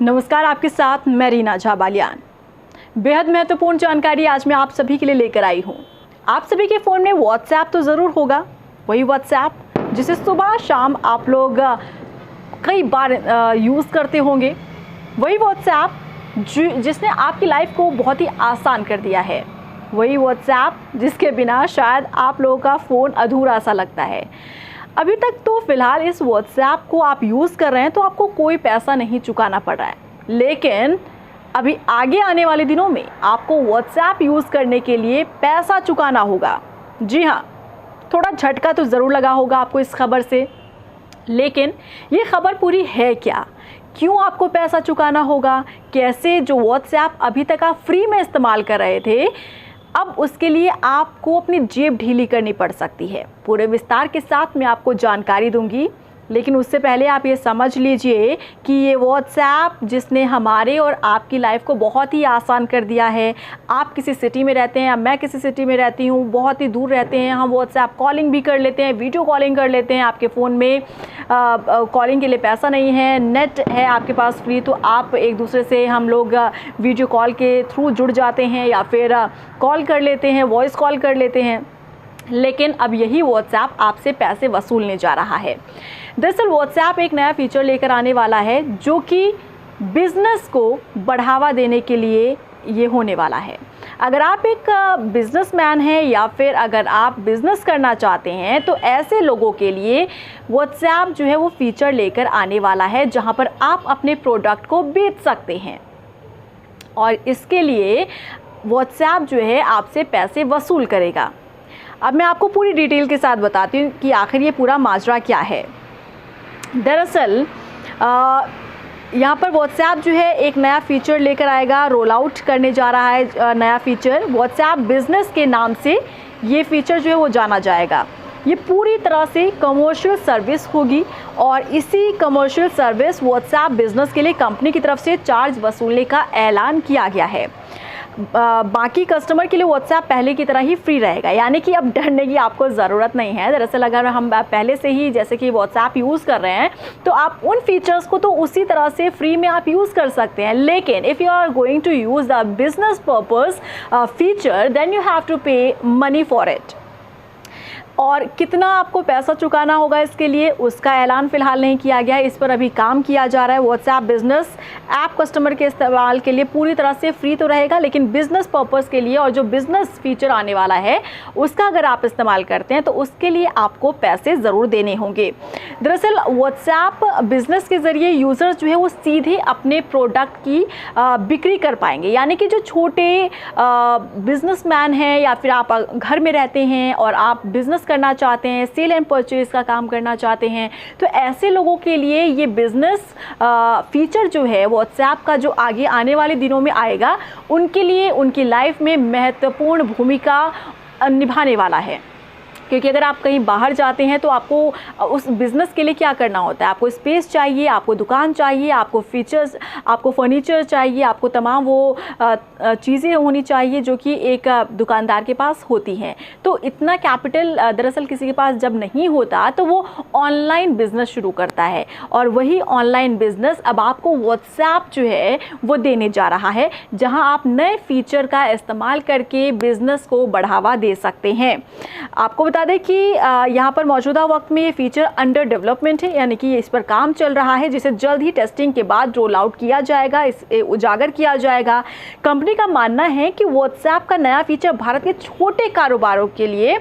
नमस्कार, आपके साथ मैं रीना झा बालियान। बेहद महत्वपूर्ण जानकारी आज मैं आप सभी के लिए लेकर आई हूँ। आप सभी के फ़ोन में व्हाट्सएप तो ज़रूर होगा, वही व्हाट्सएप जिसे सुबह शाम आप लोग कई बार यूज़ करते होंगे। वही व्हाट्सएप जिसने आपकी लाइफ को बहुत ही आसान कर दिया है। वही व्हाट्सएप जिसके बिना शायद आप लोगों का फ़ोन अधूरा सा लगता है। अभी तक तो फ़िलहाल इस व्हाट्सएप को आप यूज़ कर रहे हैं तो आपको कोई पैसा नहीं चुकाना पड़ रहा है, लेकिन अभी आगे आने वाले दिनों में आपको व्हाट्सएप यूज़ करने के लिए पैसा चुकाना होगा। जी हाँ, थोड़ा झटका तो ज़रूर लगा होगा आपको इस खबर से, लेकिन ये खबर पूरी है क्या? क्यों आपको पैसा चुकाना होगा? कैसे जो व्हाट्सएप अभी तक आप फ्री में इस्तेमाल कर रहे थे, अब उसके लिए आपको अपनी जेब ढीली करनी पड़ सकती है। पूरे विस्तार के साथ मैं आपको जानकारी दूंगी, लेकिन उससे पहले आप ये समझ लीजिए कि ये व्हाट्सएप जिसने हमारे और आपकी लाइफ को बहुत ही आसान कर दिया है। आप किसी सिटी में रहते हैं या मैं किसी सिटी में रहती हूँ, बहुत ही दूर रहते हैं, हम व्हाट्सएप कॉलिंग भी कर लेते हैं, वीडियो कॉलिंग कर लेते हैं। आपके फ़ोन में कॉलिंग के लिए पैसा नहीं है, नेट है आपके पास फ्री, तो आप एक दूसरे से हम लोग वीडियो कॉल के थ्रू जुड़ जाते हैं या फिर कॉल कर लेते हैं, वॉइस कॉल कर लेते हैं। लेकिन अब यही व्हाट्सएप आपसे पैसे वसूलने जा रहा है। दरअसल व्हाट्सएप एक नया फीचर लेकर आने वाला है जो कि बिज़नेस को बढ़ावा देने के लिए ये होने वाला है। अगर आप एक बिजनेसमैन हैं या फिर अगर आप बिज़नेस करना चाहते हैं तो ऐसे लोगों के लिए व्हाट्सएप जो है वो फीचर लेकर आने वाला है जहां पर आप अपने प्रोडक्ट को बेच सकते हैं, और इसके लिए व्हाट्सएप जो है आपसे पैसे वसूल करेगा। अब मैं आपको पूरी डिटेल के साथ बताती हूँ कि आखिर ये पूरा माजरा क्या है। दरअसल यहाँ पर व्हाट्सएप जो है एक नया फ़ीचर लेकर आएगा, रोल आउट करने जा रहा है नया फ़ीचर। व्हाट्सएप बिज़नेस के नाम से ये फ़ीचर जो है वो जाना जाएगा। ये पूरी तरह से कमर्शियल सर्विस होगी और इसी कमर्शियल सर्विस व्हाट्सएप बिज़नेस के लिए कंपनी की तरफ से चार्ज वसूलने का ऐलान किया गया है। बाकी कस्टमर के लिए व्हाट्सएप पहले की तरह ही फ्री रहेगा, यानी कि अब डरने की आपको ज़रूरत नहीं है। दरअसल अगर हम पहले से ही जैसे कि व्हाट्सएप यूज़ कर रहे हैं तो आप उन फीचर्स को तो उसी तरह से फ्री में आप यूज़ कर सकते हैं, लेकिन if you are going to use the business purpose feature then you have to pay money for it. और कितना आपको पैसा चुकाना होगा इसके लिए उसका ऐलान फ़िलहाल नहीं किया गया है, इस पर अभी काम किया जा रहा है। व्हाट्सएप बिज़नेस ऐप कस्टमर के इस्तेमाल के लिए पूरी तरह से फ्री तो रहेगा, लेकिन बिज़नेस पर्पस के लिए और जो बिज़नेस फीचर आने वाला है उसका अगर आप इस्तेमाल करते हैं तो उसके लिए आपको पैसे ज़रूर देने होंगे। दरअसल व्हाट्सएप बिज़नेस के ज़रिए यूज़र्स जो है वो सीधे अपने प्रोडक्ट की बिक्री कर पाएंगे, यानी कि जो छोटे बिजनेसमैन हैं या फिर आप घर में रहते हैं और आप बिज़नेस करना चाहते हैं, सेल एंड परचेज का काम करना चाहते हैं, तो ऐसे लोगों के लिए ये बिज़नेस फीचर जो है व्हाट्सएप का जो आगे आने वाले दिनों में आएगा, उनके लिए उनकी लाइफ में महत्वपूर्ण भूमिका निभाने वाला है। क्योंकि अगर आप कहीं बाहर जाते हैं तो आपको उस बिज़नेस के लिए क्या करना होता है, आपको स्पेस चाहिए, आपको दुकान चाहिए, आपको फीचर्स, आपको फर्नीचर चाहिए, आपको तमाम वो चीज़ें होनी चाहिए जो कि एक दुकानदार के पास होती हैं। तो इतना कैपिटल दरअसल किसी के पास जब नहीं होता तो वो ऑनलाइन बिज़नेस शुरू करता है, और वही ऑनलाइन बिज़नेस अब आपको व्हाट्सएप जो है वो देने जा रहा है, जहां आप नए फीचर का इस्तेमाल करके बिज़नेस को बढ़ावा दे सकते हैं। आपको बता दें कि यहाँ पर मौजूदा वक्त में ये फीचर अंडर डेवलपमेंट है, यानी कि इस पर काम चल रहा है, जिसे जल्द ही टेस्टिंग के बाद रोल आउट किया जाएगा, इसे उजागर किया जाएगा। कंपनी का मानना है कि व्हाट्सएप का नया फीचर भारत के छोटे कारोबारों के लिए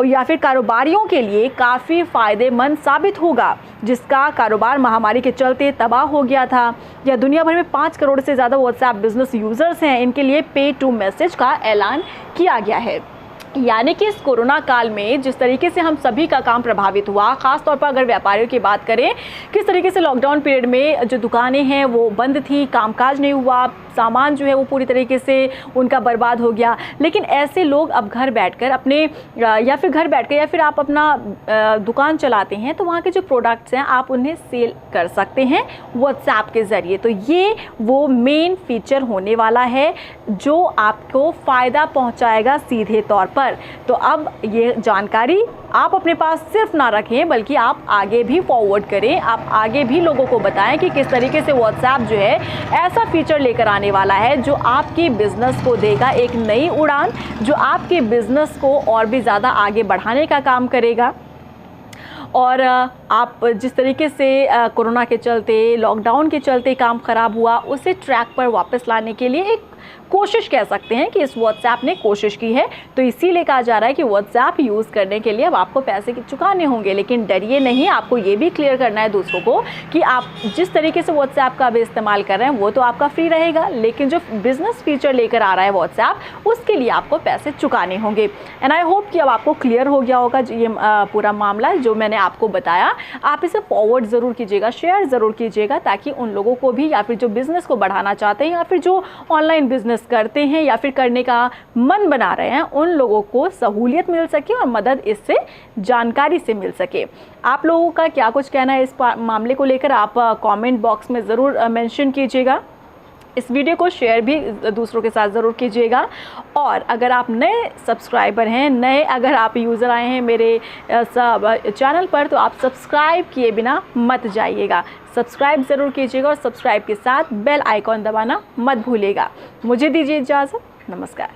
या फिर कारोबारियों के लिए काफ़ी फ़ायदेमंद साबित होगा, जिसका कारोबार महामारी के चलते तबाह हो गया था। या दुनिया भर में 5 करोड़ से ज़्यादा व्हाट्सएप बिजनेस यूज़र्स हैं, इनके लिए पे टू मैसेज का ऐलान किया गया है। यानी कि इस कोरोना काल में जिस तरीके से हम सभी का काम प्रभावित हुआ, ख़ास तौर पर अगर व्यापारियों की बात करें, किस तरीके से लॉकडाउन पीरियड में जो दुकानें हैं वो बंद थी, कामकाज नहीं हुआ, सामान जो है वो पूरी तरीके से उनका बर्बाद हो गया। लेकिन ऐसे लोग अब घर बैठकर अपने या फिर आप अपना दुकान चलाते हैं तो वहाँ के जो प्रोडक्ट्स हैं आप उन्हें सेल कर सकते हैं व्हाट्सएप के ज़रिए। तो ये वो मेन फीचर होने वाला है जो आपको फ़ायदा पहुँचाएगा सीधे तौर पर। पर। तो अब ये जानकारी आप अपने पास सिर्फ ना रखें बल्कि आप आगे भी फॉरवर्ड करें, आप आगे भी लोगों को बताएं कि किस तरीके से व्हाट्सएप जो है ऐसा फीचर लेकर आने वाला है जो आपके बिजनेस को देगा एक नई उड़ान, जो आपके बिजनेस को और भी ज़्यादा आगे बढ़ाने का काम करेगा। और आप जिस तरीके से कोरोना के चलते, लॉकडाउन के चलते काम ख़राब हुआ, उसे ट्रैक पर वापस लाने के लिए एक कोशिश कह सकते हैं कि इस व्हाट्सएप ने कोशिश की है। तो इसीलिए कहा जा रहा है कि व्हाट्सएप यूज़ करने के लिए अब आपको पैसे चुकाने होंगे, लेकिन डरिए नहीं, आपको ये भी क्लियर करना है दूसरों को कि आप जिस तरीके से व्हाट्सएप का भी इस्तेमाल कर रहे हैं वो तो आपका फ्री रहेगा, लेकिन जो बिज़नेस फीचर लेकर आ रहा है व्हाट्सएप उसके लिए आपको पैसे चुकाने होंगे। एंड आई होप कि अब आपको क्लियर हो गया होगा ये पूरा मामला जो मैंने आपको बताया। आप इसे फॉरवर्ड ज़रूर कीजिएगा, शेयर ज़रूर कीजिएगा, ताकि उन लोगों को भी, या फिर जो बिज़नेस को बढ़ाना चाहते हैं या फिर जो ऑनलाइन बिजनेस करते हैं या फिर करने का मन बना रहे हैं, उन लोगों को सहूलियत मिल सके और मदद इससे जानकारी से मिल सके। आप लोगों का क्या कुछ कहना है इस मामले को लेकर, आप कमेंट बॉक्स में ज़रूर मेंशन कीजिएगा। इस वीडियो को शेयर भी दूसरों के साथ ज़रूर कीजिएगा। और अगर आप नए सब्सक्राइबर हैं, नए अगर आप यूज़र आए हैं मेरे चैनल पर, तो आप सब्सक्राइब किए बिना मत जाइएगा, सब्सक्राइब ज़रूर कीजिएगा और सब्सक्राइब के साथ बेल आइकॉन दबाना मत भूलिएगा। मुझे दीजिए इजाज़त, नमस्कार।